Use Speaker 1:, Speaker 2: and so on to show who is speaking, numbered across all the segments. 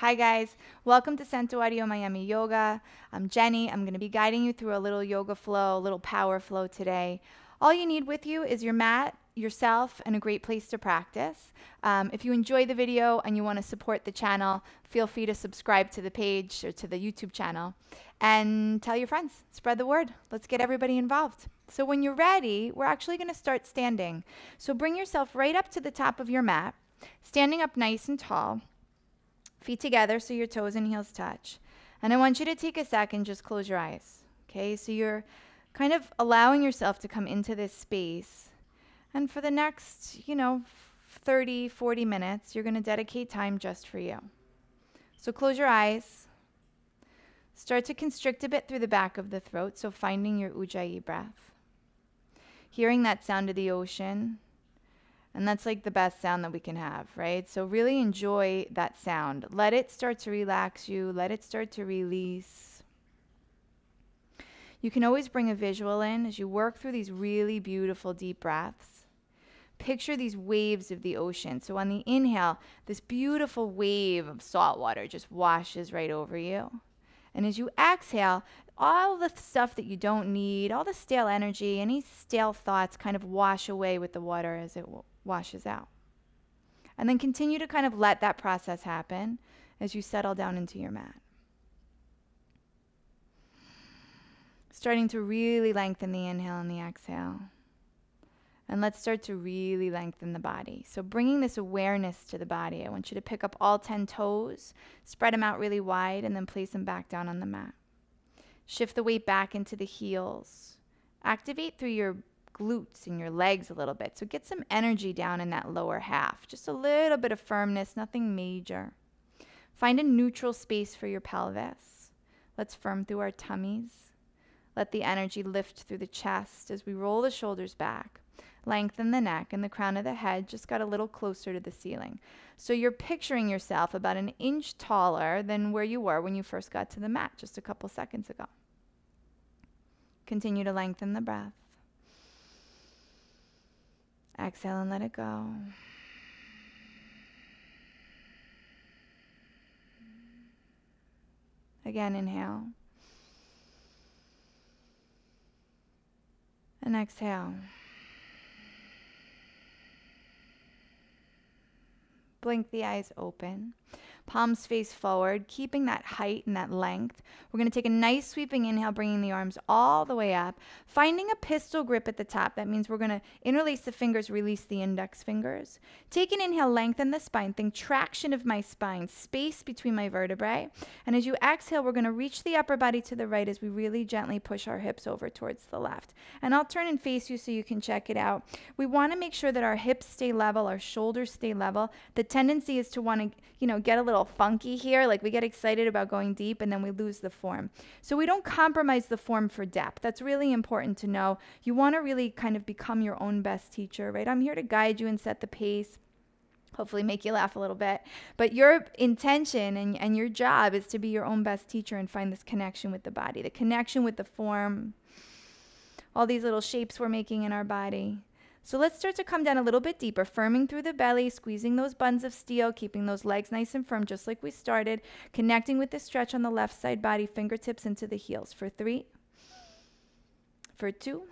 Speaker 1: Hi guys, welcome to Santuario Miami Yoga. I'm Jenny. I'm going to be guiding you through a little yoga flow, a little power flow today. All you need with you is your mat, yourself, and a great place to practice. If you enjoy the video and you want to support the channel, feel free to subscribe to the page or to the YouTube channel and tell your friends. Spread the word. Let's get everybody involved. So when you're ready, we're actually going to start standing. So bring yourself right up to the top of your mat, standing up nice and tall. Feet together so your toes and heels touch. And I want you to take a second, just close your eyes. Okay, so you're kind of allowing yourself to come into this space. And for the next, 30, 40 minutes, you're going to dedicate time just for you. So close your eyes. Start to constrict a bit through the back of the throat, so finding your ujjayi breath. Hearing that sound of the ocean. And that's like the best sound that we can have, right? So really enjoy that sound. Let it start to relax you. Let it start to release. You can always bring a visual in as you work through these really beautiful deep breaths. Picture these waves of the ocean. So on the inhale, this beautiful wave of salt water just washes right over you. And as you exhale, all the stuff that you don't need, all the stale energy, any stale thoughts kind of wash away with the water as it washes out. And then continue to kind of let that process happen as you settle down into your mat. Starting to really lengthen the inhale and the exhale. And let's start to really lengthen the body. So bringing this awareness to the body, I want you to pick up all 10 toes, spread them out really wide, and then place them back down on the mat. Shift the weight back into the heels. Activate through your glutes and your legs a little bit. So get some energy down in that lower half. Just a little bit of firmness, nothing major. Find a neutral space for your pelvis. Let's firm through our tummies. Let the energy lift through the chest as we roll the shoulders back. Lengthen the neck, and the crown of the head just got a little closer to the ceiling. So you're picturing yourself about an inch taller than where you were when you first got to the mat just a couple seconds ago. Continue to lengthen the breath. Exhale and let it go. Again, inhale. And exhale. Blink the eyes open. Palms face forward, keeping that height and that length. We're going to take a nice sweeping inhale, bringing the arms all the way up. Finding a pistol grip at the top. That means we're going to interlace the fingers, release the index fingers. Take an inhale, lengthen the spine. Think traction of my spine, space between my vertebrae. And as you exhale, we're going to reach the upper body to the right as we really gently push our hips over towards the left. And I'll turn and face you so you can check it out. We want to make sure that our hips stay level, our shoulders stay level. The tendency is to want to, get a little funky here, like we get excited about going deep and then we lose the form. So we don't compromise the form for depth. That's really important to know. You want to really kind of become your own best teacher, right? I'm here to guide you and set the pace, hopefully make you laugh a little bit. But your intention and your job is to be your own best teacher and find this connection with the body, the connection with the form, all these little shapes we're making in our body. So let's start to come down a little bit deeper, firming through the belly, squeezing those buns of steel, keeping those legs nice and firm, just like we started, connecting with the stretch on the left side body, fingertips into the heels. For 3, for 2,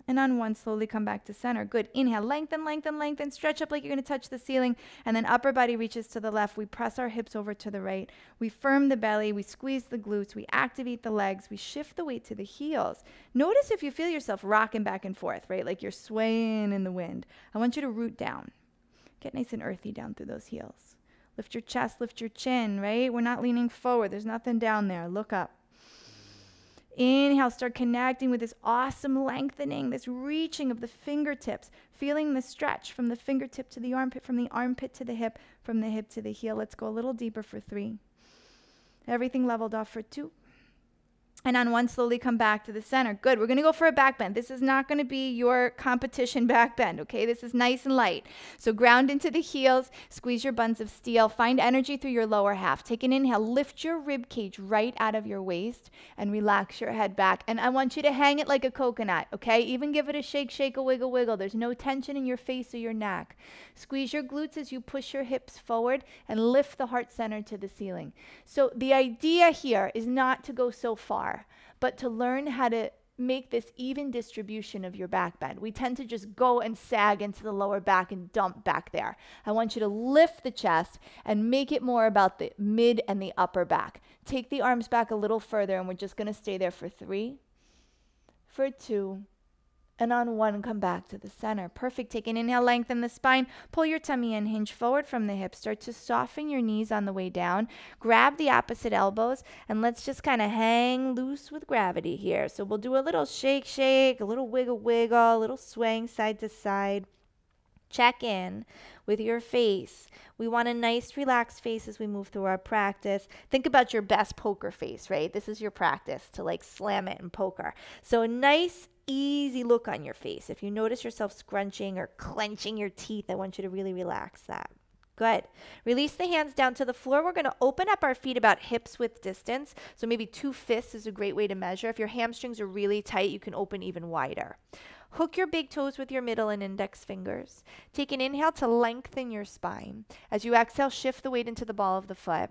Speaker 1: and on 1, slowly come back to center. Good. Inhale, lengthen, lengthen, lengthen, stretch up like you're going to touch the ceiling, and then upper body reaches to the left. We press our hips over to the right. We firm the belly. We squeeze the glutes. We activate the legs. We shift the weight to the heels. Notice if you feel yourself rocking back and forth, right? Like you're swaying in the wind. I want you to root down. Get nice and earthy down through those heels. Lift your chest, lift your chin, right? We're not leaning forward. There's nothing down there. Look up. Inhale, start connecting with this awesome lengthening, this reaching of the fingertips, feeling the stretch from the fingertip to the armpit, from the armpit to the hip, from the hip to the heel. Let's go a little deeper for 3. Everything leveled off for 2. And on one, slowly come back to the center. Good. We're going to go for a back bend. This is not going to be your competition back bend, okay? This is nice and light. So ground into the heels, squeeze your buns of steel, find energy through your lower half. Take an inhale, lift your rib cage right out of your waist and relax your head back. And I want you to hang it like a coconut, okay? Even give it a shake, shake, a wiggle, wiggle. There's no tension in your face or your neck. Squeeze your glutes as you push your hips forward and lift the heart center to the ceiling. So the idea here is not to go so far, but to learn how to make this even distribution of your back bend. We tend to just go and sag into the lower back and dump back there. I want you to lift the chest and make it more about the mid and the upper back. Take the arms back a little further, and we're just going to stay there for 3, for 2, and on 1, come back to the center. Perfect. Take an inhale, lengthen the spine. Pull your tummy in, hinge forward from the hips. Start to soften your knees on the way down. Grab the opposite elbows, and let's just kind of hang loose with gravity here. So we'll do a little shake, shake, a little wiggle, wiggle, a little swing side to side. Check in with your face. We want a nice, relaxed face as we move through our practice. Think about your best poker face, right? This is your practice to like slam it in poker. So a nice, easy look on your face. If you notice yourself scrunching or clenching your teeth, I want you to really relax that. Good. Release the hands down to the floor. We're going to open up our feet about hips width distance. So maybe 2 fists is a great way to measure. If your hamstrings are really tight, you can open even wider. Hook your big toes with your middle and index fingers. Take an inhale to lengthen your spine. As you exhale, shift the weight into the ball of the foot.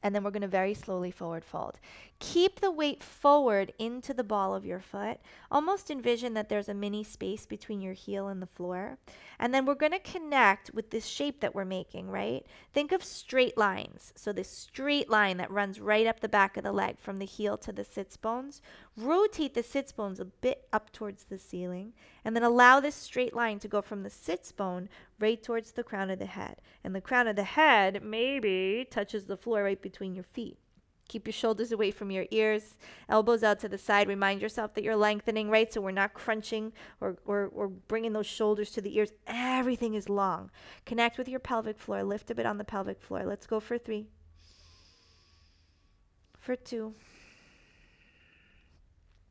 Speaker 1: And then we're going to very slowly forward fold. Keep the weight forward into the ball of your foot. Almost envision that there's a mini space between your heel and the floor. And then we're going to connect with this shape that we're making, right? Think of straight lines. So this straight line that runs right up the back of the leg from the heel to the sits bones. Rotate the sits bones a bit up towards the ceiling. And then allow this straight line to go from the sits bone right towards the crown of the head. And the crown of the head maybe touches the floor right between your feet. Keep your shoulders away from your ears, elbows out to the side. Remind yourself that you're lengthening, right? So we're not crunching or bringing those shoulders to the ears. Everything is long. Connect with your pelvic floor. Lift a bit on the pelvic floor. Let's go for 3, for 2.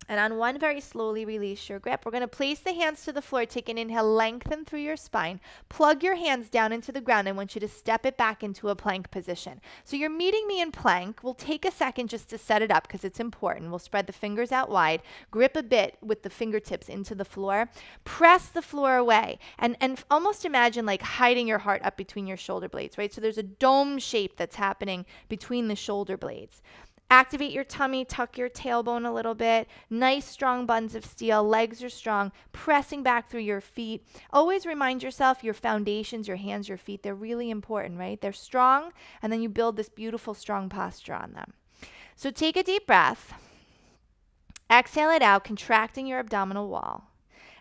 Speaker 1: And on 1, very slowly release your grip. We're going to place the hands to the floor. Take an inhale, lengthen through your spine. Plug your hands down into the ground. I want you to step it back into a plank position. So you're meeting me in plank. We'll take a second just to set it up because it's important. We'll spread the fingers out wide. Grip a bit with the fingertips into the floor. Press the floor away. And almost imagine like hiding your heart up between your shoulder blades, right? So there's a dome shape that's happening between the shoulder blades. Activate your tummy, tuck your tailbone a little bit. Nice, strong buns of steel. Legs are strong. Pressing back through your feet. Always remind yourself your foundations, your hands, your feet, they're really important, right? They're strong, and then you build this beautiful, strong posture on them. So take a deep breath. Exhale it out, contracting your abdominal wall.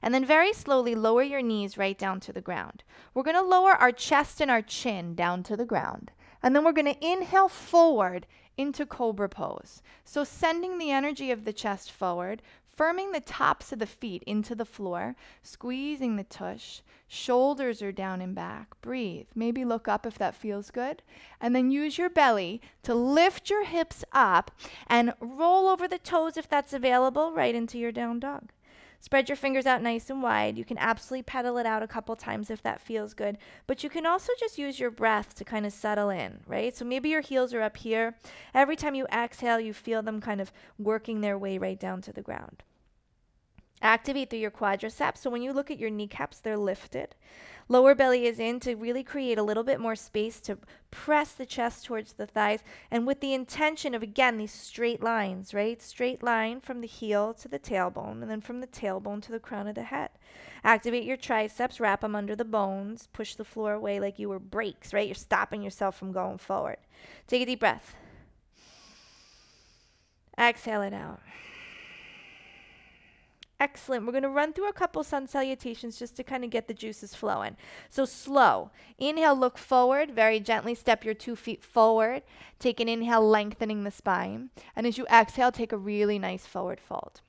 Speaker 1: And then very slowly lower your knees right down to the ground. We're going to lower our chest and our chin down to the ground. And then we're going to inhale forward into cobra pose. So sending the energy of the chest forward, firming the tops of the feet into the floor, squeezing the tush, shoulders are down and back. Breathe. Maybe look up if that feels good. And then use your belly to lift your hips up and roll over the toes if that's available right into your down dog. Spread your fingers out nice and wide. You can absolutely pedal it out a couple times if that feels good. But you can also just use your breath to kind of settle in, right? So maybe your heels are up here. Every time you exhale, you feel them kind of working their way right down to the ground. Activate through your quadriceps. So when you look at your kneecaps, they're lifted. Lower belly is in to really create a little bit more space to press the chest towards the thighs. And with the intention of, again, these straight lines, right? Straight line from the heel to the tailbone, and then from the tailbone to the crown of the head. Activate your triceps, wrap them under the bones, push the floor away like you were brakes, right? You're stopping yourself from going forward. Take a deep breath. Exhale it out. Excellent. We're going to run through a couple sun salutations just to kind of get the juices flowing. So slow. Inhale, look forward. Very gently step your 2 feet forward. Take an inhale, lengthening the spine. And as you exhale, take a really nice forward fold.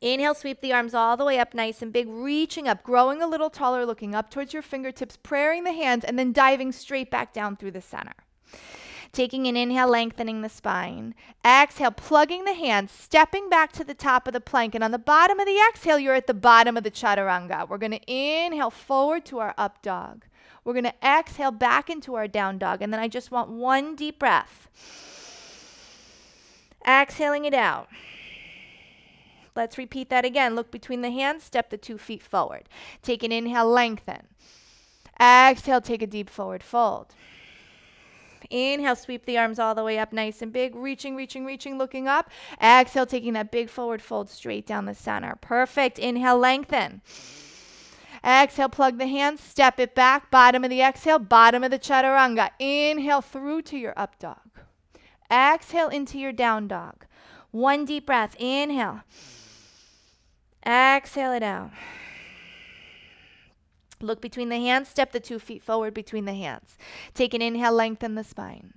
Speaker 1: Inhale, sweep the arms all the way up nice and big, reaching up, growing a little taller, looking up towards your fingertips, praying the hands, and then diving straight back down through the center. Taking an inhale, lengthening the spine. Exhale, plugging the hands, stepping back to the top of the plank. And on the bottom of the exhale, you're at the bottom of the chaturanga. We're going to inhale forward to our up dog. We're going to exhale back into our down dog. And then I just want one deep breath. Exhaling it out. Let's repeat that again. Look between the hands, step the 2 feet forward. Take an inhale, lengthen. Exhale, take a deep forward fold. Inhale, sweep the arms all the way up nice and big, reaching, reaching, reaching, looking up. Exhale, taking that big forward fold straight down the center. Perfect. Inhale, lengthen. Exhale, plug the hands, step it back, bottom of the exhale, bottom of the chaturanga. Inhale through to your up dog. Exhale into your down dog. One deep breath. Inhale. Exhale it out. Look between the hands. Step the 2 feet forward between the hands. Take an inhale, lengthen the spine.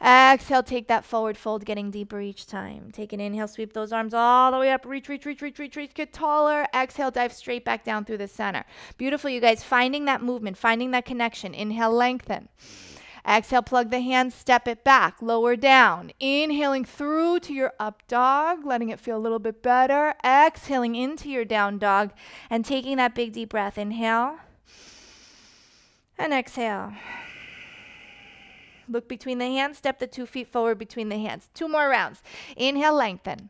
Speaker 1: Exhale, take that forward fold, getting deeper each time. Take an inhale, sweep those arms all the way up. Reach, reach, reach, reach, reach, reach. Get taller. Exhale, dive straight back down through the center. Beautiful, you guys. Finding that movement, finding that connection. Inhale, lengthen. Exhale, plug the hands, step it back, lower down. Inhaling through to your up dog, letting it feel a little bit better. Exhaling into your down dog and taking that big deep breath. Inhale and exhale. Look between the hands, step the 2 feet forward between the hands. 2 more rounds. Inhale, lengthen.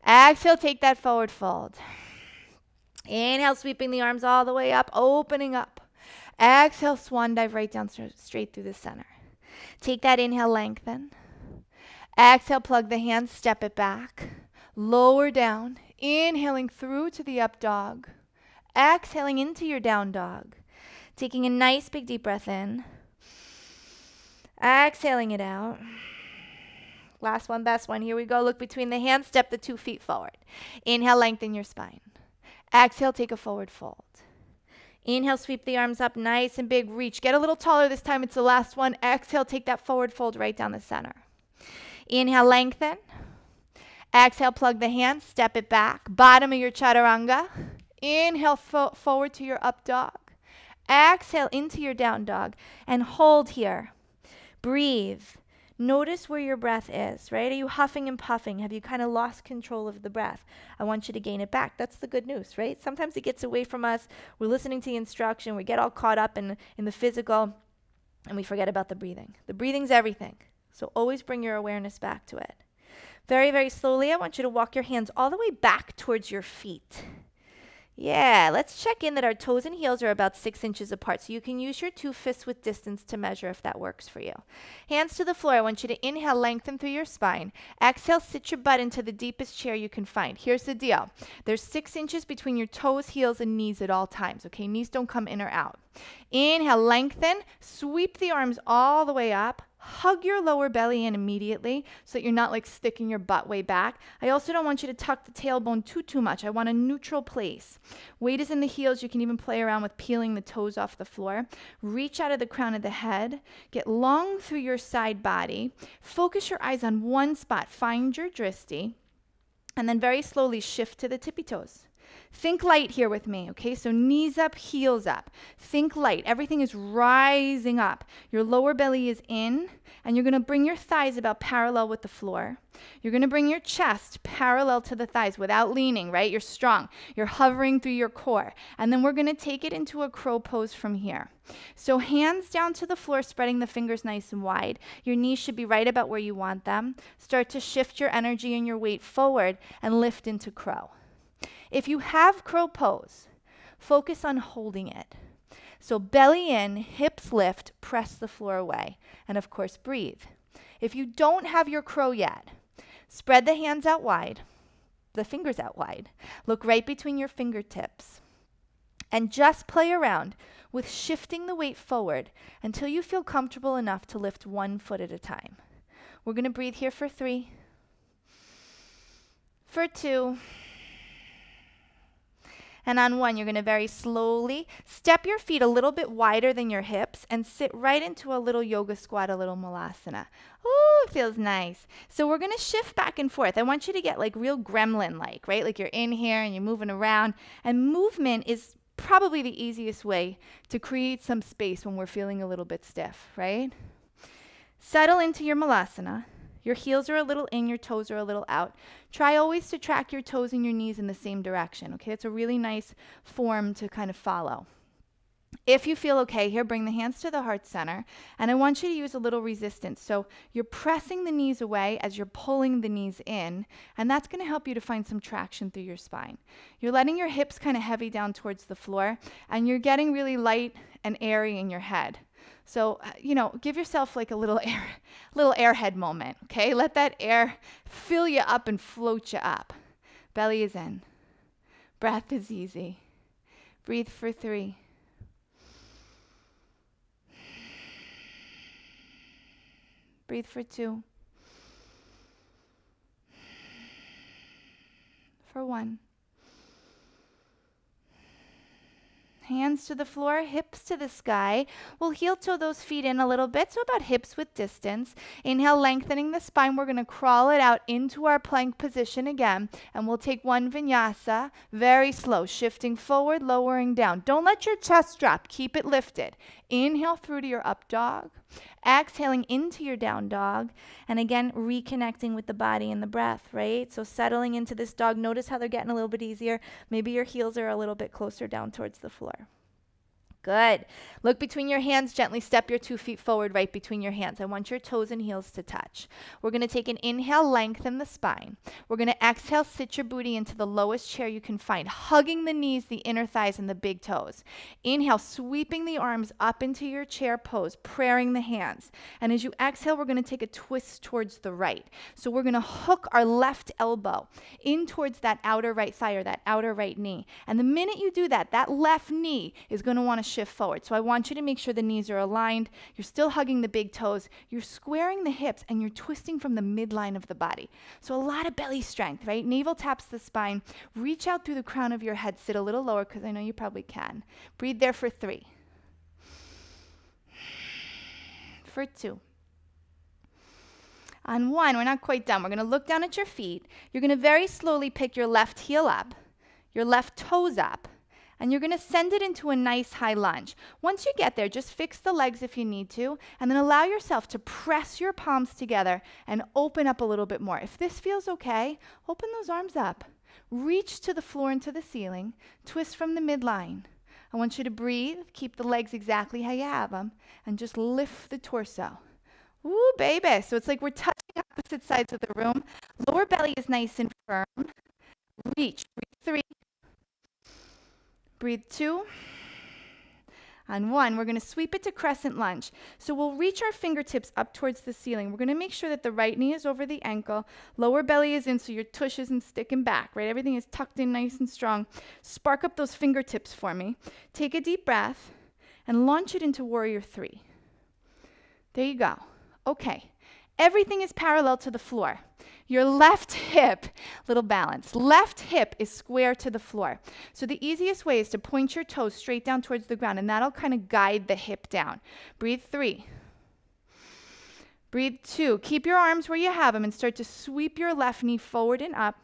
Speaker 1: Exhale, take that forward fold. Inhale, sweeping the arms all the way up, opening up. Exhale, swan dive right down straight through the center. Take that inhale, lengthen. Exhale, plug the hands, step it back. Lower down. Inhaling through to the up dog. Exhaling into your down dog. Taking a nice big deep breath in. Exhaling it out. Last one, best one. Here we go. Look between the hands, step the 2 feet forward. Inhale, lengthen your spine. Exhale, take a forward fold. Inhale, sweep the arms up nice and big, reach. Get a little taller this time. It's the last one. Exhale, take that forward fold right down the center. Inhale, lengthen. Exhale, plug the hands, step it back. Bottom of your chaturanga. Inhale, forward to your up dog. Exhale into your down dog and hold here. Breathe. Notice where your breath is, right? Are you huffing and puffing? Have you kind of lost control of the breath? I want you to gain it back. That's the good news, right? Sometimes it gets away from us. We're listening to the instruction. We get all caught up in the physical, and we forget about the breathing. The breathing's everything. So always bring your awareness back to it. Very, very slowly, I want you to walk your hands all the way back towards your feet. Yeah, let's check in that our toes and heels are about 6 inches apart. So you can use your 2 fists with distance to measure if that works for you. Hands to the floor. I want you to inhale, lengthen through your spine. Exhale, sit your butt into the deepest chair you can find. Here's the deal. There's 6 inches between your toes, heels, and knees at all times. Okay, knees don't come in or out. Inhale, lengthen. Sweep the arms all the way up. Hug your lower belly in immediately so that you're not like sticking your butt way back. I also don't want you to tuck the tailbone too much. I want a neutral place. Weight is in the heels. You can even play around with peeling the toes off the floor. Reach out of the crown of the head. Get long through your side body. Focus your eyes on one spot. Find your drishti. And then very slowly shift to the tippy toes. Think light here with me, okay? So knees up, heels up. Think light. Everything is rising up. Your lower belly is in, and you're going to bring your thighs about parallel with the floor. You're going to bring your chest parallel to the thighs without leaning, right? You're strong. You're hovering through your core. And then we're going to take it into a crow pose from here. So hands down to the floor, spreading the fingers nice and wide. Your knees should be right about where you want them. Start to shift your energy and your weight forward and lift into crow. If you have crow pose, focus on holding it. So belly in, hips lift, press the floor away, and of course breathe. If you don't have your crow yet, spread the hands out wide, the fingers out wide. Look right between your fingertips. And just play around with shifting the weight forward until you feel comfortable enough to lift 1 foot at a time. We're going to breathe here for 3, for 2, and on 1, you're going to very slowly step your feet a little bit wider than your hips and sit right into a little yoga squat, a little malasana. Oh, it feels nice. So we're going to shift back and forth. I want you to get like real gremlin-like, right? Like you're in here and you're moving around. And movement is probably the easiest way to create some space when we're feeling a little bit stiff, right? Settle into your malasana. Your heels are a little in, your toes are a little out. Try always to track your toes and your knees in the same direction, okay? It's a really nice form to kind of follow. If you feel okay here, bring the hands to the heart center, and I want you to use a little resistance. So you're pressing the knees away as you're pulling the knees in, and that's going to help you to find some traction through your spine. You're letting your hips kind of heavy down towards the floor, and you're getting really light and airy in your head. So, give yourself like a little airhead moment, okay? Let that air fill you up and float you up. Belly is in. Breath is easy. Breathe for 3. Breathe for 2. For 1. Hands to the floor, hips to the sky. We'll heel toe those feet in a little bit, so about hips width distance. Inhale, lengthening the spine. We're going to crawl it out into our plank position again, and we'll take 1 vinyasa, very slow, shifting forward, lowering down. Don't let your chest drop. Keep it lifted. Inhale through to your up dog. Exhaling into your down dog. And again, reconnecting with the body and the breath, right? So settling into this dog. Notice how they're getting a little bit easier. Maybe your heels are a little bit closer down towards the floor. Good. Look between your hands. Gently step your 2 feet forward right between your hands. I want your toes and heels to touch. We're going to take an inhale, lengthen the spine. We're going to exhale, sit your booty into the lowest chair you can find, hugging the knees, the inner thighs, and the big toes. Inhale, sweeping the arms up into your chair pose, praying the hands. And as you exhale, we're going to take a twist towards the right. So we're going to hook our left elbow in towards that outer right thigh or that outer right knee. And the minute you do that, that left knee is going to want to shift forward. So I want you to make sure the knees are aligned. You're still hugging the big toes. You're squaring the hips and you're twisting from the midline of the body. So a lot of belly strength, right? Navel taps the spine. Reach out through the crown of your head. Sit a little lower because I know you probably can. Breathe there for 3. For 2. On 1, we're not quite done. We're going to look down at your feet. You're going to very slowly pick your left heel up, your left toes up, and you're going to send it into a nice high lunge. Once you get there, just fix the legs if you need to, and then allow yourself to press your palms together and open up a little bit more. If this feels okay, open those arms up. Reach to the floor and to the ceiling. Twist from the midline. I want you to breathe. Keep the legs exactly how you have them, and just lift the torso. Ooh, baby. So it's like we're touching opposite sides of the room. Lower belly is nice and firm. Reach. Breathe 3. Breathe 2. On 1, we're going to sweep it to crescent lunge. So we'll reach our fingertips up towards the ceiling. We're going to make sure that the right knee is over the ankle. Lower belly is in, so your tush isn't sticking back, right? Everything is tucked in nice and strong. Spark up those fingertips for me. Take a deep breath and launch it into Warrior 3. There you go. Okay. Everything is parallel to the floor. Your left hip, little balance, left hip is square to the floor. So the easiest way is to point your toes straight down towards the ground, and that'll kind of guide the hip down. Breathe 3. Breathe 2. Keep your arms where you have them and start to sweep your left knee forward and up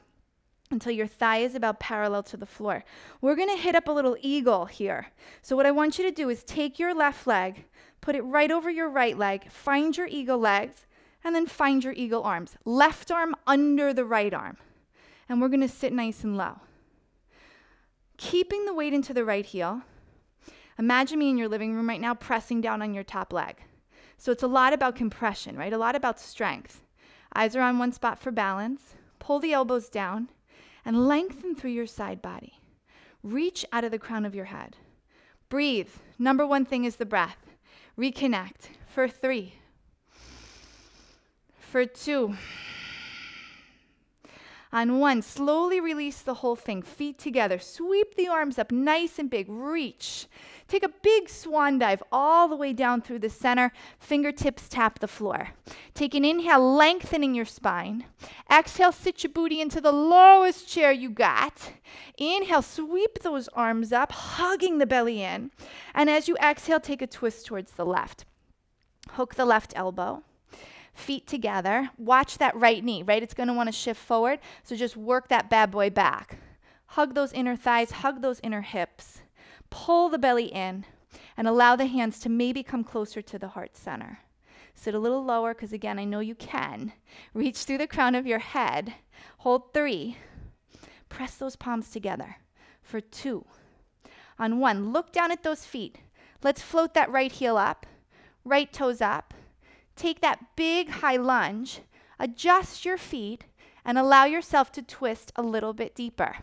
Speaker 1: until your thigh is about parallel to the floor. We're going to hit up a little eagle here. So what I want you to do is take your left leg, put it right over your right leg, find your eagle legs, and then find your eagle arms. Left arm under the right arm. And we're going to sit nice and low. Keeping the weight into the right heel. Imagine me in your living room right now pressing down on your top leg. So it's a lot about compression, right? A lot about strength. Eyes are on one spot for balance. Pull the elbows down and lengthen through your side body. Reach out of the crown of your head. Breathe. Number 1 thing is the breath. Reconnect. For 3. For 2. On 1, slowly release the whole thing. Feet together. Sweep the arms up nice and big. Reach. Take a big swan dive all the way down through the center. Fingertips tap the floor. Take an inhale, lengthening your spine. Exhale, sit your booty into the lowest chair you got. Inhale, sweep those arms up, hugging the belly in. And as you exhale, take a twist towards the left. Hook the left elbow. Feet together. Watch that right knee, right? It's going to want to shift forward. So just work that bad boy back. Hug those inner thighs. Hug those inner hips. Pull the belly in and allow the hands to maybe come closer to the heart center. Sit a little lower because, again, I know you can. Reach through the crown of your head. Hold 3. Press those palms together for 2. On 1, look down at those feet. Let's float that right heel up, right toes up. Take that big high lunge. Adjust your feet and allow yourself to twist a little bit deeper.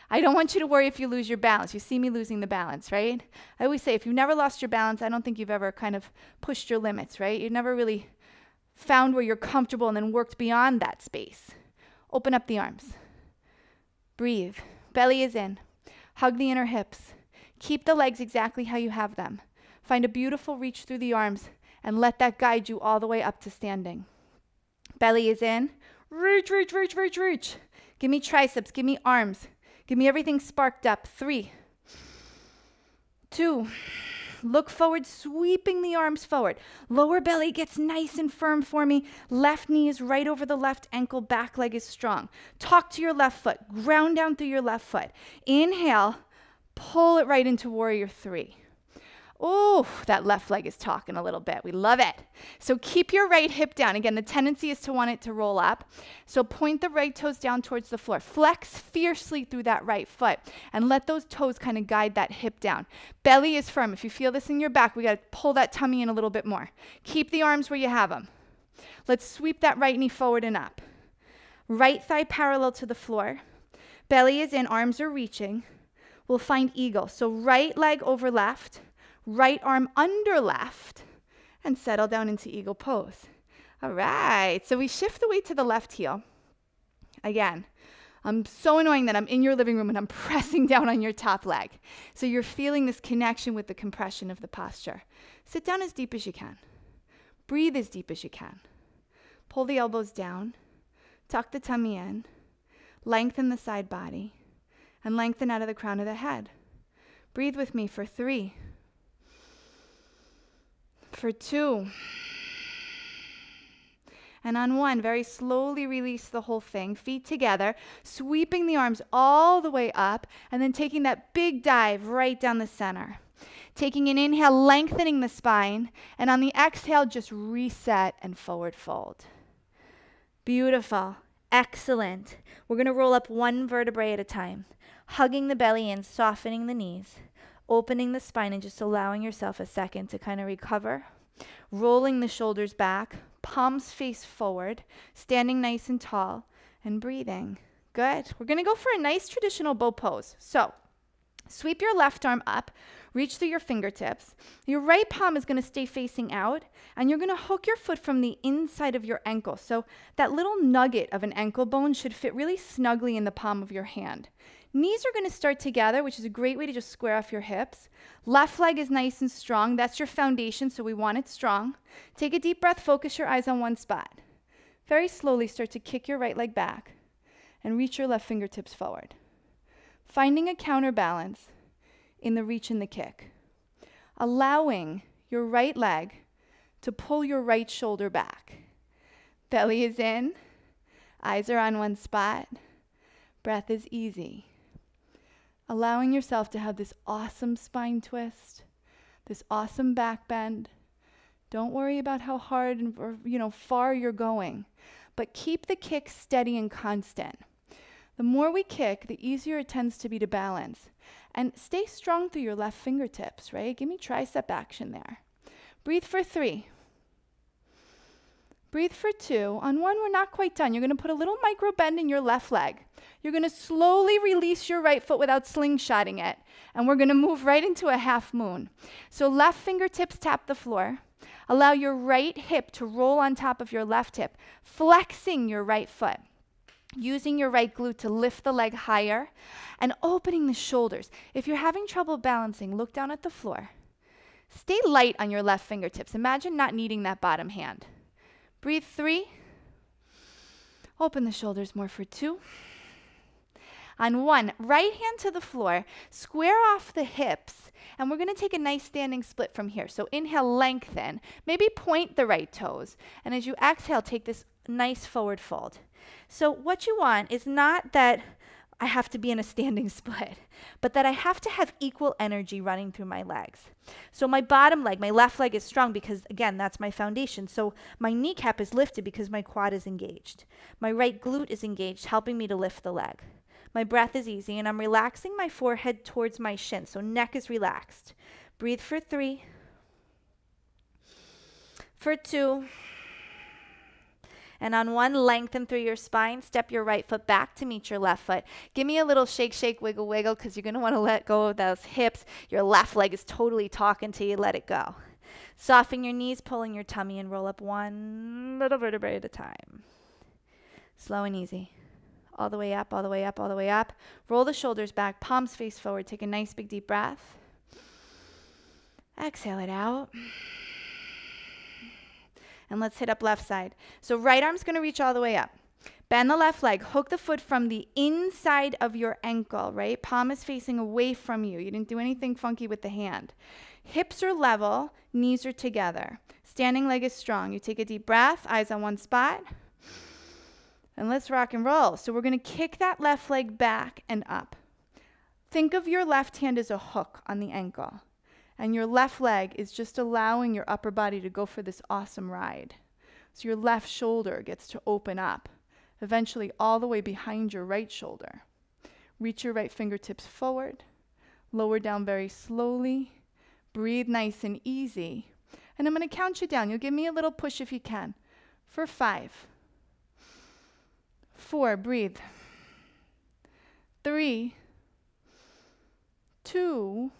Speaker 1: I don't want you to worry if you lose your balance. You see me losing the balance, right? I always say if you've never lost your balance, I don't think you've ever kind of pushed your limits, right? You've never really found where you're comfortable and then worked beyond that space. Open up the arms. Breathe. Belly is in. Hug the inner hips. Keep the legs exactly how you have them. Find a beautiful reach through the arms and let that guide you all the way up to standing. Belly is in. Reach, reach, reach, reach, reach. Give me triceps. Give me arms. Give me everything sparked up. 3, 2. Look forward, sweeping the arms forward. Lower belly gets nice and firm for me. Left knee is right over the left ankle. Back leg is strong. Talk to your left foot. Ground down through your left foot. Inhale. Pull it right into warrior 3. Oh, that left leg is talking a little bit. We love it. So keep your right hip down. Again, the tendency is to want it to roll up. So point the right toes down towards the floor. Flex fiercely through that right foot and let those toes kind of guide that hip down. Belly is firm. If you feel this in your back, we got to pull that tummy in a little bit more. Keep the arms where you have them. Let's sweep that right knee forward and up. Right thigh parallel to the floor. Belly is in, arms are reaching. We'll find eagle. So right leg over left. Right arm under left, and settle down into eagle pose. All right, so we shift the weight to the left heel. Again, I'm so annoying that I'm in your living room and I'm pressing down on your top leg. So you're feeling this connection with the compression of the posture. Sit down as deep as you can. Breathe as deep as you can. Pull the elbows down. Tuck the tummy in. Lengthen the side body. And lengthen out of the crown of the head. Breathe with me for 3. For 2. And on 1, very slowly release the whole thing. Feet together, sweeping the arms all the way up, and then taking that big dive right down the center. Taking an inhale, lengthening the spine, and on the exhale, just reset and forward fold. Beautiful. Excellent. We're going to roll up 1 vertebrae at a time, hugging the belly in, softening the knees. Opening the spine and just allowing yourself a second to kind of recover. Rolling the shoulders back, palms face forward, standing nice and tall, and breathing. Good. We're going to go for a nice traditional bow pose. So, sweep your left arm up, reach through your fingertips. Your right palm is going to stay facing out, and you're going to hook your foot from the inside of your ankle. So, that little nugget of an ankle bone should fit really snugly in the palm of your hand. Knees are going to start together, which is a great way to just square off your hips. Left leg is nice and strong. That's your foundation, so we want it strong. Take a deep breath. Focus your eyes on one spot. Very slowly start to kick your right leg back and reach your left fingertips forward. Finding a counterbalance in the reach and the kick. Allowing your right leg to pull your right shoulder back. Belly is in. Eyes are on one spot. Breath is easy. Allowing yourself to have this awesome spine twist, this awesome back bend. Don't worry about how hard or far you're going, but keep the kick steady and constant. The more we kick, the easier it tends to be to balance. And stay strong through your left fingertips, right? Give me tricep action there. Breathe for 3. Breathe for 2. On 1, we're not quite done. You're going to put a little micro bend in your left leg. You're going to slowly release your right foot without slingshotting it. And we're going to move right into a half moon. So left fingertips tap the floor. Allow your right hip to roll on top of your left hip, flexing your right foot. Using your right glute to lift the leg higher and opening the shoulders. If you're having trouble balancing, look down at the floor. Stay light on your left fingertips. Imagine not needing that bottom hand. Breathe 3. Open the shoulders more for 2. On 1, right hand to the floor, square off the hips, and we're going to take a nice standing split from here. So inhale, lengthen, maybe point the right toes, and as you exhale, take this nice forward fold. So what you want is not that
Speaker 2: I have to be in a standing split, but that I have to have equal energy running through my legs. So my bottom leg, my left leg is strong because, again, that's my foundation. So my kneecap is lifted because my quad is engaged. My right glute is engaged, helping me to lift the leg. My breath is easy, and I'm relaxing my forehead towards my shin, so neck is relaxed. Breathe for 3, for 2, and on 1, lengthen through your spine. Step your right foot back to meet your left foot. Give me a little shake, shake, wiggle, wiggle, because you're going to want to let go of those hips. Your left leg is totally talking to you. Let it go. Soften your knees, pulling your tummy, and roll up one little vertebrae at a time. Slow and easy. All the way up, all the way up, all the way up. Roll the shoulders back, palms face forward. Take a nice big deep breath. Exhale it out. And let's hit up left side. So right arm's going to reach all the way up. Bend the left leg. Hook the foot from the inside of your ankle, right? Palm is facing away from you. You didn't do anything funky with the hand. Hips are level. Knees are together. Standing leg is strong. You take a deep breath. Eyes on one spot. And let's rock and roll. So we're going to kick that left leg back and up. Think of your left hand as a hook on the ankle. And your left leg is just allowing your upper body to go for this awesome ride. So your left shoulder gets to open up, eventually all the way behind your right shoulder. Reach your right fingertips forward, lower down very slowly, breathe nice and easy. And I'm going to count you down. You'll give me a little push if you can. For 5, 4, breathe. 3, 2,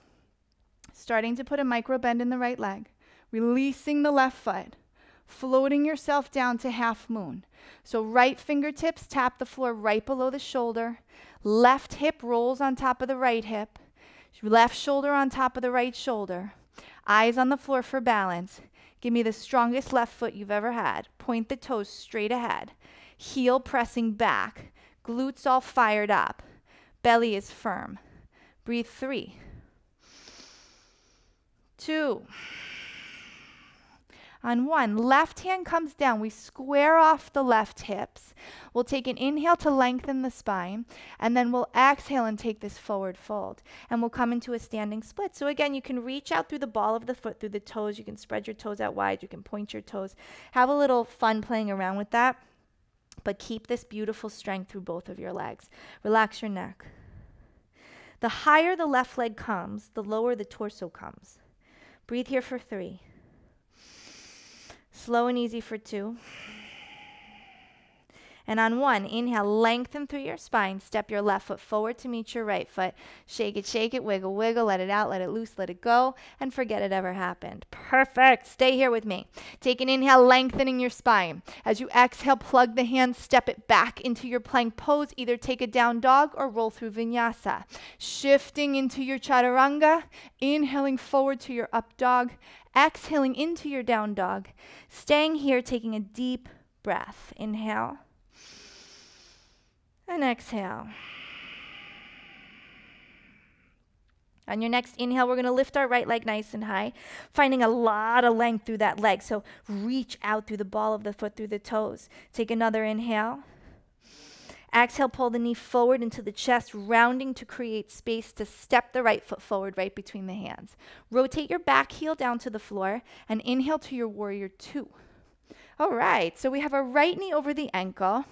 Speaker 2: starting to put a micro bend in the right leg, releasing the left foot, floating yourself down to half moon. So right fingertips tap the floor right below the shoulder, left hip rolls on top of the right hip, left shoulder on top of the right shoulder, eyes on the floor for balance. Give me the strongest left foot you've ever had. Point the toes straight ahead, heel pressing back, glutes all fired up, belly is firm. Breathe 3, 2. On 1, left hand comes down. We square off the left hips. We'll take an inhale to lengthen the spine, and then we'll exhale and take this forward fold. And we'll come into a standing split. So again, you can reach out through the ball of the foot, through the toes. You can spread your toes out wide. You can point your toes. Have a little fun playing around with that, but keep this beautiful strength through both of your legs. Relax your neck. The higher the left leg comes, the lower the torso comes. Breathe here for 3. Slow and easy for 2. And on 1, inhale, lengthen through your spine. Step your left foot forward to meet your right foot. Shake it, wiggle, wiggle. Let it out, let it loose, let it go, and forget it ever happened. Perfect. Stay here with me. Take an inhale, lengthening your spine. As you exhale, plug the hands, step it back into your plank pose. Either take a down dog or roll through vinyasa. Shifting into your chaturanga, inhaling forward to your up dog, exhaling into your down dog. Staying here, taking a deep breath. Inhale. And exhale. On your next inhale, we're going to lift our right leg nice and high, finding a lot of length through that leg. So reach out through the ball of the foot, through the toes. Take another inhale. Exhale, pull the knee forward into the chest, rounding to create space to step the right foot forward right between the hands. Rotate your back heel down to the floor and inhale to your warrior 2. All right, so we have our right knee over the ankle.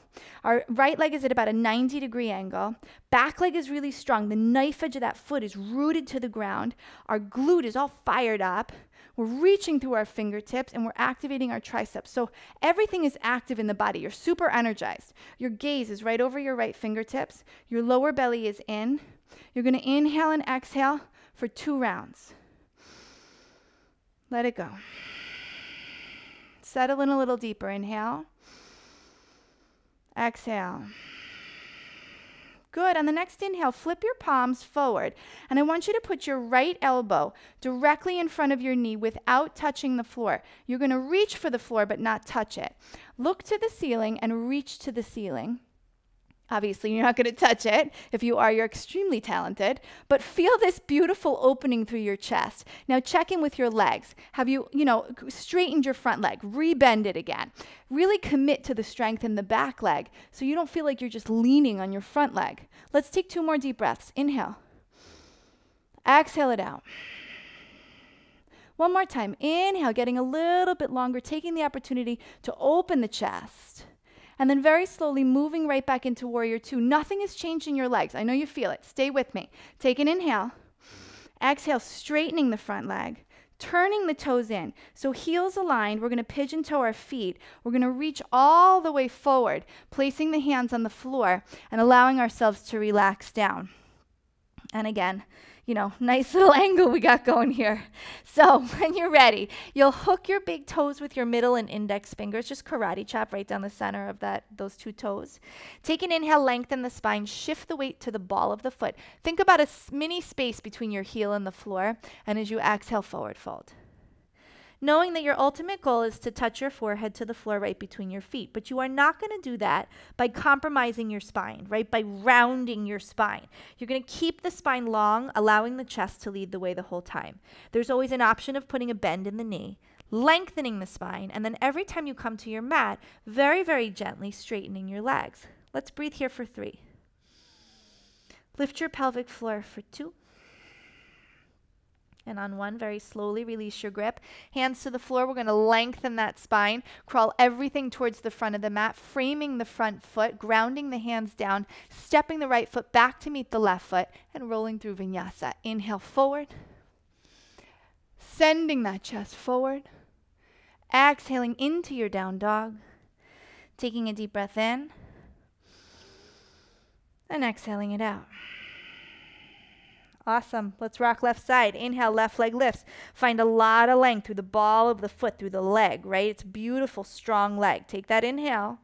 Speaker 2: Our right leg is at about a 90-degree angle. Back leg is really strong. The knife edge of that foot is rooted to the ground. Our glute is all fired up. We're reaching through our fingertips and we're activating our triceps. So everything is active in the body. You're super energized. Your gaze is right over your right fingertips. Your lower belly is in. You're going to inhale and exhale for 2 rounds. Let it go. Settle in a little deeper. Inhale. Exhale. Good. On the next inhale, flip your palms forward. And I want you to put your right elbow directly in front of your knee without touching the floor. You're going to reach for the floor but not touch it. Look to the ceiling and reach to the ceiling.
Speaker 1: Obviously, you're not going to touch it. If you are, you're extremely talented. But feel this beautiful opening through your chest. Now check in with your legs. Have you, straightened your front leg? Rebend it again. Really commit to the strength in the back leg so you don't feel like you're just leaning on your front leg. Let's take 2 more deep breaths. Inhale. Exhale it out. One more time. Inhale, getting a little bit longer, taking the opportunity to open the chest. And then very slowly moving right back into warrior 2. Nothing has changed in your legs. I know you feel it. Stay with me. Take an inhale. Exhale, straightening the front leg. Turning the toes in. So heels aligned. We're going to pigeon toe our feet. We're going to reach all the way forward, placing the hands on the floor and allowing ourselves to relax down. And again, nice little angle we got going here. So when you're ready, you'll hook your big toes with your middle and index fingers. Just karate chop right down the center of those 2 toes. Take an inhale, lengthen the spine, shift the weight to the ball of the foot. Think about a mini space between your heel and the floor. And as you exhale, forward fold. Knowing that your ultimate goal is to touch your forehead to the floor right between your feet. But you are not going to do that by compromising your spine, right? By rounding your spine. You're going to keep the spine long, allowing the chest to lead the way the whole time. There's always an option of putting a bend in the knee, lengthening the spine, and then every time you come to your mat, very, very gently straightening your legs. Let's breathe here for 3. Lift your pelvic floor for 2. And on 1, very slowly release your grip. Hands to the floor. We're going to lengthen that spine. Crawl everything towards the front of the mat, framing the front foot, grounding the hands down, stepping the right foot back to meet the left foot, and rolling through vinyasa. Inhale forward. Sending that chest forward. Exhaling into your down dog. Taking a deep breath in. And exhaling it out. Awesome. Let's rock left side. Inhale, left leg lifts. Find a lot of length through the ball of the foot, through the leg, right? It's a beautiful, strong leg. Take that inhale.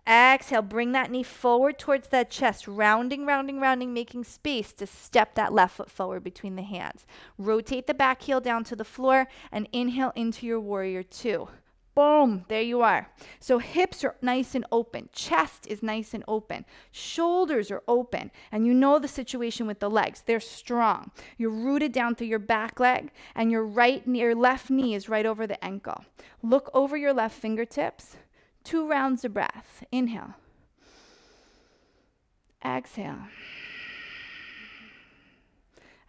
Speaker 1: Exhale, bring that knee forward towards that chest, rounding, rounding, rounding, making space to step that left foot forward between the hands. Rotate the back heel down to the floor and inhale into your warrior 2. Boom, there you are. So hips are nice and open. Chest is nice and open. Shoulders are open. And you know the situation with the legs. They're strong. You're rooted down through your back leg, and your left knee is right over the ankle. Look over your left fingertips. 2 rounds of breath. Inhale. Exhale.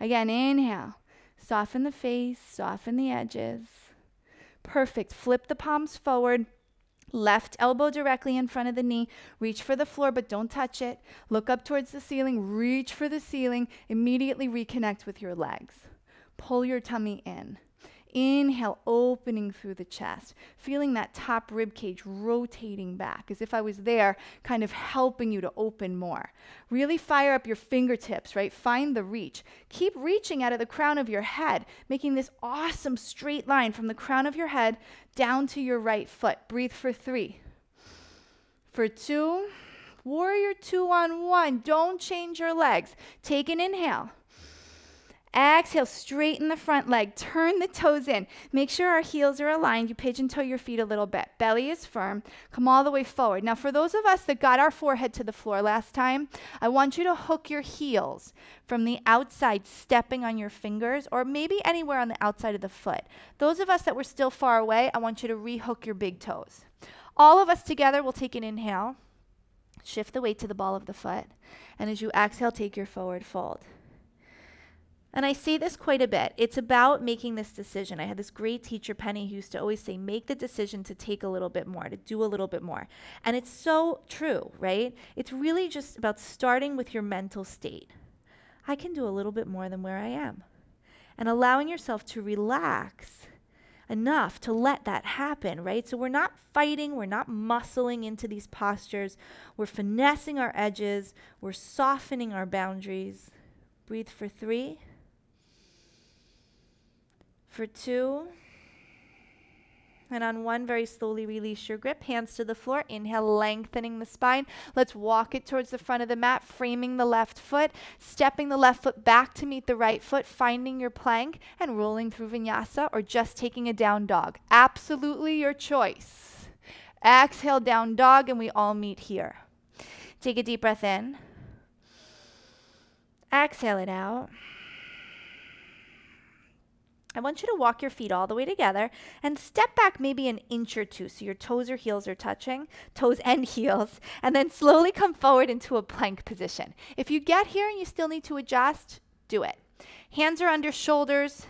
Speaker 1: Again, inhale. Soften the face, soften the edges. Perfect. Flip the palms forward. Left elbow directly in front of the knee. Reach for the floor, but don't touch it. Look up towards the ceiling. Reach for the ceiling. Immediately reconnect with your legs. Pull your tummy in. Inhale, opening through the chest. Feeling that top rib cage rotating back as if I was there, kind of helping you to open more. Really fire up your fingertips, right? Find the reach. Keep reaching out of the crown of your head, making this awesome straight line from the crown of your head down to your right foot. Breathe for 3. For 2. Warrior 2 on 1. Don't change your legs. Take an inhale. Exhale, straighten the front leg. Turn the toes in. Make sure our heels are aligned. You pigeon toe your feet a little bit. Belly is firm. Come all the way forward. Now, for those of us that got our forehead to the floor last time, I want you to hook your heels from the outside, stepping on your fingers, or maybe anywhere on the outside of the foot. Those of us that were still far away, I want you to rehook your big toes. All of us together will take an inhale. Shift the weight to the ball of the foot. And as you exhale, take your forward fold. And I say this quite a bit. It's about making this decision. I had this great teacher, Penny, who used to always say, make the decision to take a little bit more, to do a little bit more. And it's so true, right? It's really just about starting with your mental state. I can do a little bit more than where I am. And allowing yourself to relax enough to let that happen, right? So we're not fighting, we're not muscling into these postures. We're finessing our edges, we're softening our boundaries. Breathe for 3. For 2, and on 1, very slowly release your grip. Hands to the floor. Inhale, lengthening the spine. Let's walk it towards the front of the mat, framing the left foot, stepping the left foot back to meet the right foot, finding your plank, and rolling through vinyasa, or just taking a down dog. Absolutely your choice. Exhale, down dog, and we all meet here.
Speaker 2: Take a deep breath in. Exhale it out. I want you to walk your feet all the way together and step back maybe an inch or two so your toes or heels are touching, toes and heels, and then slowly come forward into a plank position. If you get here and you still need to adjust, do it. Hands are under shoulders,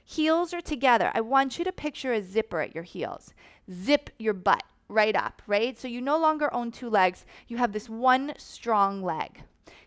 Speaker 2: heels are together. I want you to picture a zipper at your heels. Zip your butt right up, right? So you no longer own two legs. You have this one strong leg.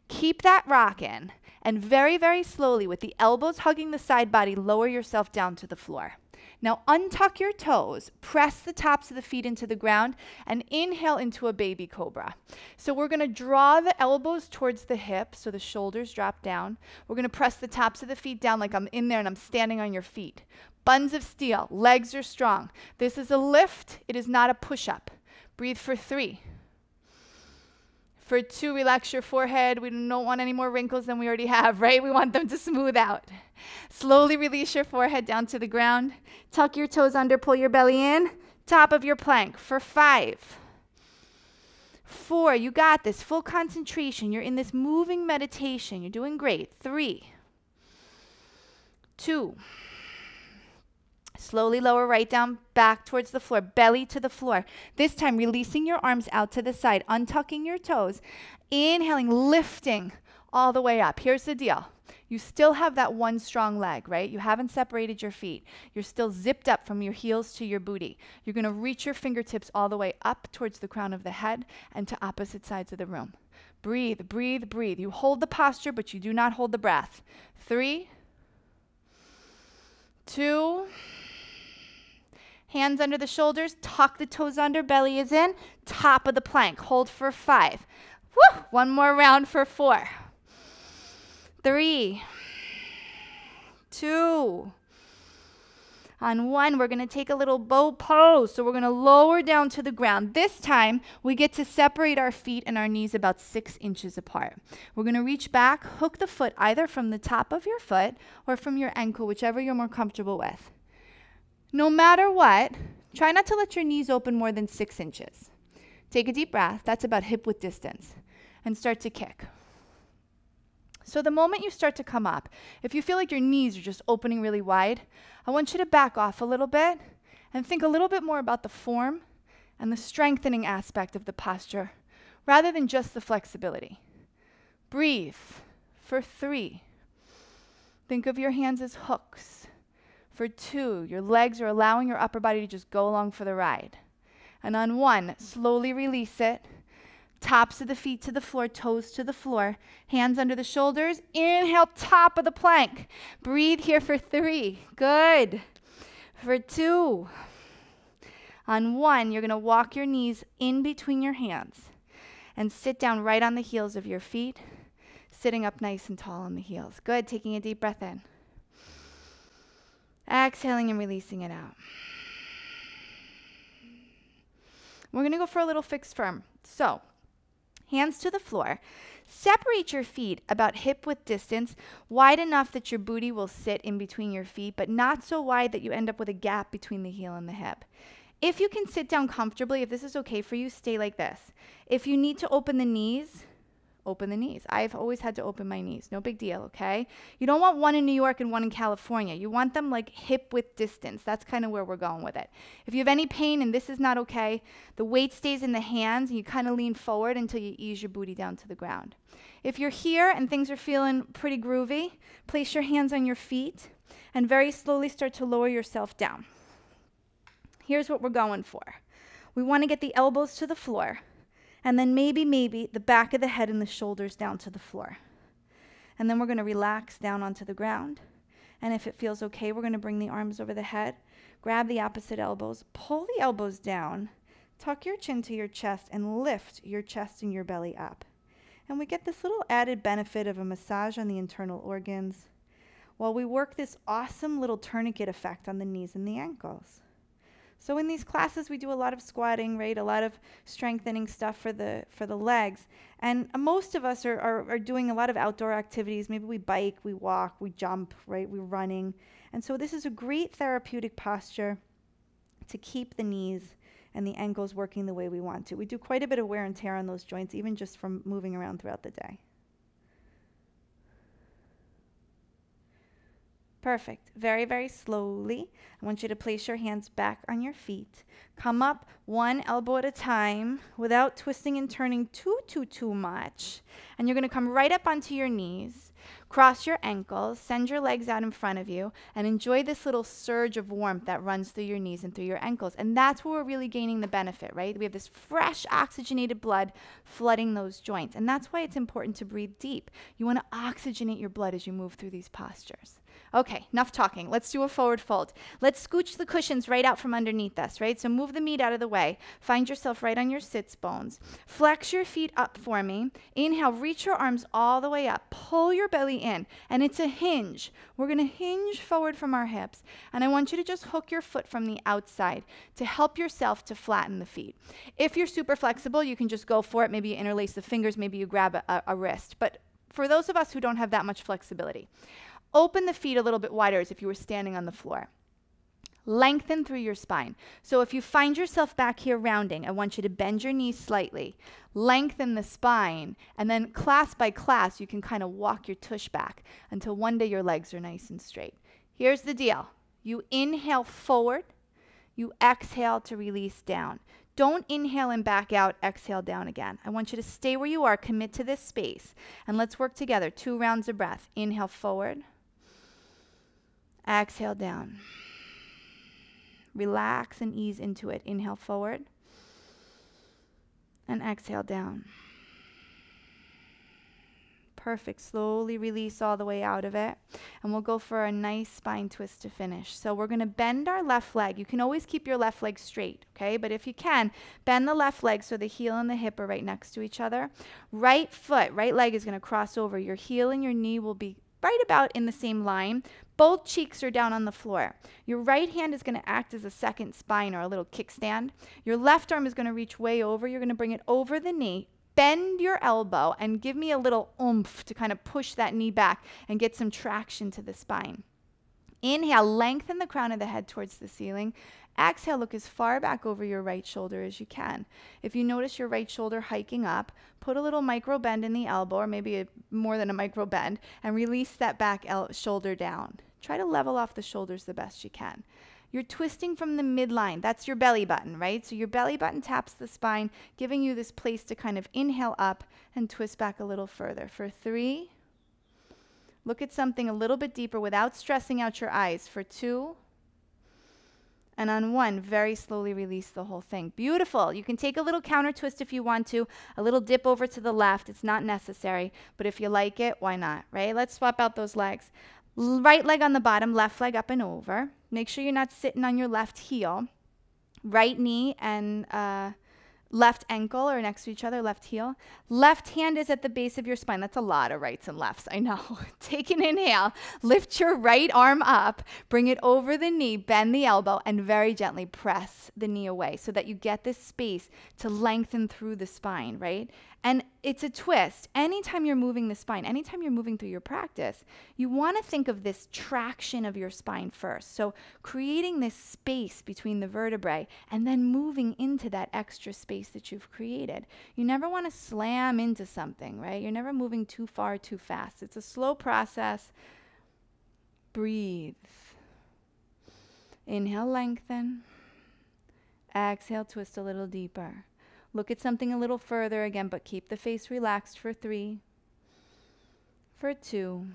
Speaker 2: Keep that rocking. And very, very slowly, with the elbows hugging the side body, lower yourself down to the floor. Now untuck your toes, press the tops of the feet into the ground, and inhale into a baby cobra. So we're going to draw the elbows towards the hips so the shoulders drop down. We're going to press the tops of the feet down like I'm in there and I'm standing on your feet. Buns of steel, legs are strong. This is a lift, it is not a push-up. Breathe for 3. For 2, relax your forehead. We don't want any more wrinkles than we already have, right? We want them to smooth out. Slowly release your forehead down to the ground. Tuck your toes under, pull your belly in. Top of your plank for 5. 4, you got this. Full concentration. You're in this moving meditation. You're doing great. 3, 2. Slowly lower right down, back towards the floor, belly to the floor. This time, releasing your arms out to the side, untucking your toes, inhaling, lifting all the way up. Here's the deal. You still have that one strong leg, right? You haven't separated your feet. You're still zipped up from your heels to your booty. You're going to reach your fingertips all the way up towards the crown of the head and to opposite sides of the room. Breathe, breathe, breathe. You hold the posture, but you do not hold the breath. 3, 2, hands under the shoulders, tuck the toes under, belly is in, top of the plank. Hold for 5. Woo! One more round for 4. 3, 2. On 1, we're going to take a little bow pose. So we're going to lower down to the ground. This time, we get to separate our feet and our knees about 6 inches apart. We're going to reach back, hook the foot either from the top of your foot or from your ankle, whichever you're more comfortable with. No matter what, try not to let your knees open more than 6 inches. Take a deep breath. That's about hip width distance. And start to kick. So the moment you start to come up, if you feel like your knees are just opening really wide, I want you to back off a little bit and think a little bit more about the form and the strengthening aspect of the posture rather than just the flexibility. Breathe for 3. Think of your hands as hooks. For 2, your legs are allowing your upper body to just go along for the ride. And on 1, slowly release it. Tops of the feet to the floor, toes to the floor, hands under the shoulders. Inhale, top of the plank. Breathe here for 3. Good. For 2. On 1, you're going to walk your knees in between your hands and sit down right on the heels of your feet, sitting up nice and tall on the heels. Good. Taking a deep breath in. Exhaling and releasing it out. We're going to go for a little fixed firm. So, hands to the floor. Separate your feet about hip width distance, wide enough that your booty will sit in between your feet, but not so wide that you end up with a gap between the heel and the hip. If you can sit down comfortably, if this is okay for you, stay like this. If you need to open the knees, open the knees. I've always had to open my knees. No big deal, okay? You don't want one in New York and one in California. You want them like hip width distance. That's kind of where we're going with it. If you have any pain and this is not okay, the weight stays in the hands and you kind of lean forward until you ease your booty down to the ground. If you're here and things are feeling pretty groovy, place your hands on your feet and very slowly start to lower yourself down. Here's what we're going for. We want to get the elbows to the floor. And then maybe the back of the head and the shoulders down to the floor. And then we're going to relax down onto the ground. And if it feels okay, we're going to bring the arms over the head, grab the opposite elbows, pull the elbows down, tuck your chin to your chest, and lift your chest and your belly up. And we get this little added benefit of a massage on the internal organs while we work this awesome little tourniquet effect on the knees and the ankles. So in these classes, we do a lot of squatting, right? A lot of strengthening stuff for the legs. And most of us are doing a lot of outdoor activities. Maybe we bike, we walk, we jump, right? We're running. And so this is a great therapeutic posture to keep the knees and the ankles working the way we want to. We do quite a bit of wear and tear on those joints, even just from moving around throughout the day. Perfect. Very, very slowly. I want you to place your hands back on your feet. Come up one elbow at a time without twisting and turning too much. And you're going to come right up onto your knees. Cross your ankles, send your legs out in front of you, and enjoy this little surge of warmth that runs through your knees and through your ankles. And that's where we're really gaining the benefit, right? We have this fresh oxygenated blood flooding those joints. And that's why it's important to breathe deep. You want to oxygenate your blood as you move through these postures. Okay, enough talking. Let's do a forward fold. Let's scooch the cushions right out from underneath us, right? So move the meat out of the way. Find yourself right on your sits bones. Flex your feet up for me. Inhale, reach your arms all the way up. Pull your belly in, and it's a hinge. We're going to hinge forward from our hips, and I want you to just hook your foot from the outside to help yourself to flatten the feet. If you're super flexible, you can just go for it. Maybe you interlace the fingers, maybe you grab a wrist. But for those of us who don't have that much flexibility, open the feet a little bit wider as if you were standing on the floor. Lengthen through your spine. So if you find yourself back here rounding, I want you to bend your knees slightly, lengthen the spine, and then class by class, you can kind of walk your tush back until one day your legs are nice and straight. Here's the deal. You inhale forward, you exhale to release down. Don't inhale and back out, exhale down again. I want you to stay where you are, commit to this space, and let's work together. 2 rounds of breath. Inhale forward. Exhale down. Relax and ease into it. Inhale forward. And exhale down. Perfect. Slowly release all the way out of it. And we'll go for a nice spine twist to finish. So we're going to bend our left leg. You can always keep your left leg straight, okay? But if you can, bend the left leg so the heel and the hip are right next to each other. Right foot, right leg is going to cross over. Your heel and your knee will be right about in the same line. Both cheeks are down on the floor. Your right hand is going to act as a second spine or a little kickstand. Your left arm is going to reach way over. You're going to bring it over the knee. Bend your elbow and give me a little oomph to kind of push that knee back and get some traction to the spine. Inhale, lengthen the crown of the head towards the ceiling. Exhale, look as far back over your right shoulder as you can. If you notice your right shoulder hiking up, put a little micro bend in the elbow, or maybe more than a micro bend, and release that back shoulder down. Try to level off the shoulders the best you can. You're twisting from the midline. That's your belly button, right? So your belly button taps the spine, giving you this place to kind of inhale up and twist back a little further. For 3, look at something a little bit deeper without stressing out your eyes. For 2, and on 1, very slowly release the whole thing. Beautiful. You can take a little counter twist if you want to, a little dip over to the left. It's not necessary, but if you like it, why not, right? Let's swap out those legs. Right leg on the bottom, left leg up and over. Make sure you're not sitting on your left heel. Right knee and left ankle are next to each other, left heel. Left hand is at the base of your spine. That's a lot of rights and lefts, I know. Take an inhale, lift your right arm up, bring it over the knee, bend the elbow, and very gently press the knee away so that you get this space to lengthen through the spine, right? And it's a twist. Anytime you're moving the spine, anytime you're moving through your practice, you want to think of this traction of your spine first. So creating this space between the vertebrae and then moving into that extra space that you've created. You never want to slam into something, right? You're never moving too far, too fast. It's a slow process. Breathe. Inhale, lengthen. Exhale, twist a little deeper. Look at something a little further again, but keep the face relaxed for 3, for 2,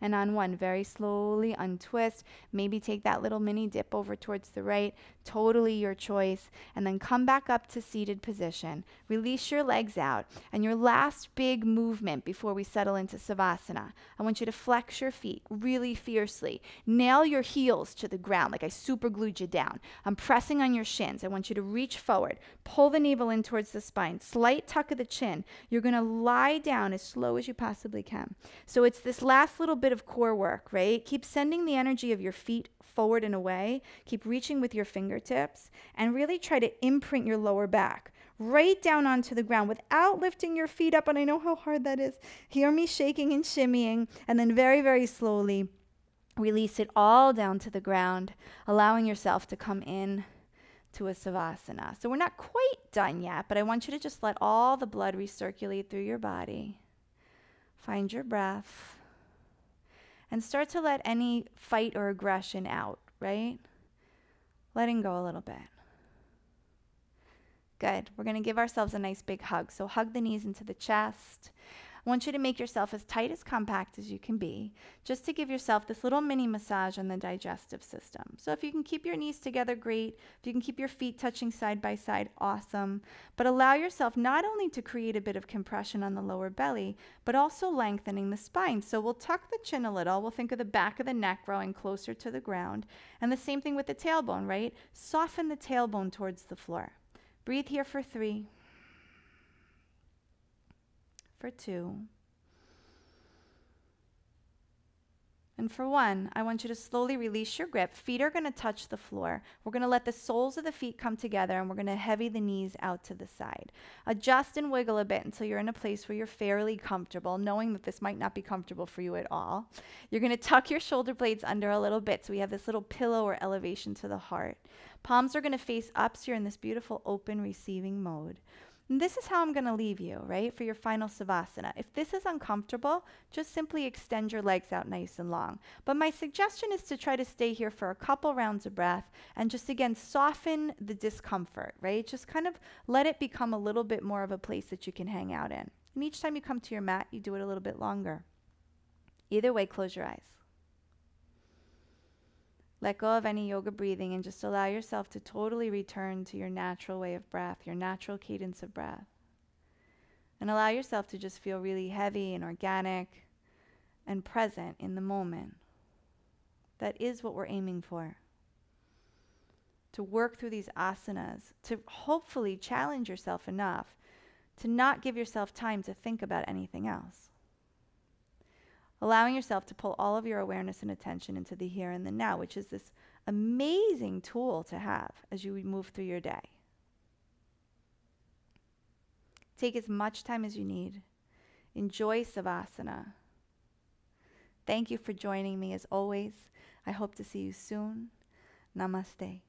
Speaker 2: and on 1, very slowly untwist. Maybe take that little mini dip over towards the right. Totally your choice. And then come back up to seated position. Release your legs out. And your last big movement before we settle into Savasana, I want you to flex your feet really fiercely. Nail your heels to the ground like I super glued you down. I'm pressing on your shins. I want you to reach forward. Pull the navel in towards the spine. Slight tuck of the chin. You're going to lie down as slow as you possibly can. So it's this last little bit of core work, right? Keep sending the energy of your feet forward and away. Keep reaching with your fingertips and really try to imprint your lower back right down onto the ground without lifting your feet up. And I know how hard that is. Hear me shaking and shimmying, and then very, very slowly release it all down to the ground, allowing yourself to come in
Speaker 1: to a savasana. So we're not quite done yet, but I want you to just let all the blood recirculate through your body. Find your breath. And start to let any fight or aggression out, right? Letting go a little bit. Good. We're going to give ourselves a nice big hug. So hug the knees into the chest. I want you to make yourself as tight as compact as you can be, just to give yourself this little mini massage on the digestive system. So if you can keep your knees together, great. If you can keep your feet touching side by side, awesome. But allow yourself not only to create a bit of compression on the lower belly, but also lengthening the spine. So we'll tuck the chin a little. We'll think of the back of the neck growing closer to the ground. And the same thing with the tailbone, right? Soften the tailbone towards the floor. Breathe here for 3. For 2. And for 1, I want you to slowly release your grip. Feet are going to touch the floor. We're going to let the soles of the feet come together, and we're going to heavy the knees out to the side. Adjust and wiggle a bit until you're in a place where you're fairly comfortable, knowing that this might not be comfortable for you at all. You're going to tuck your shoulder blades under a little bit so we have this little pillow or elevation to the heart. Palms are going to face up so you're in this beautiful open receiving mode. And this is how I'm going to leave you, right, for your final savasana. If this is uncomfortable, just simply extend your legs out nice and long. But my suggestion is to try to stay here for a couple rounds of breath and just, again, soften the discomfort, right? Just kind of let it become a little bit more of a place that you can hang out in. And each time you come to your mat, you do it a little bit longer. Either way, close your eyes. Let go of any yoga breathing and just allow yourself to totally return to your natural way of breath, your natural cadence of breath. And allow yourself to just feel really heavy and organic and present in the moment. That is what we're aiming for. To work through these asanas, to hopefully challenge yourself enough to not give yourself time to think about anything else. Allowing yourself to pull all of your awareness and attention into the here and the now, which is this amazing tool to have as you move through your day. Take as much time as you need. Enjoy savasana. Thank you for joining me as always. I hope to see you soon. Namaste.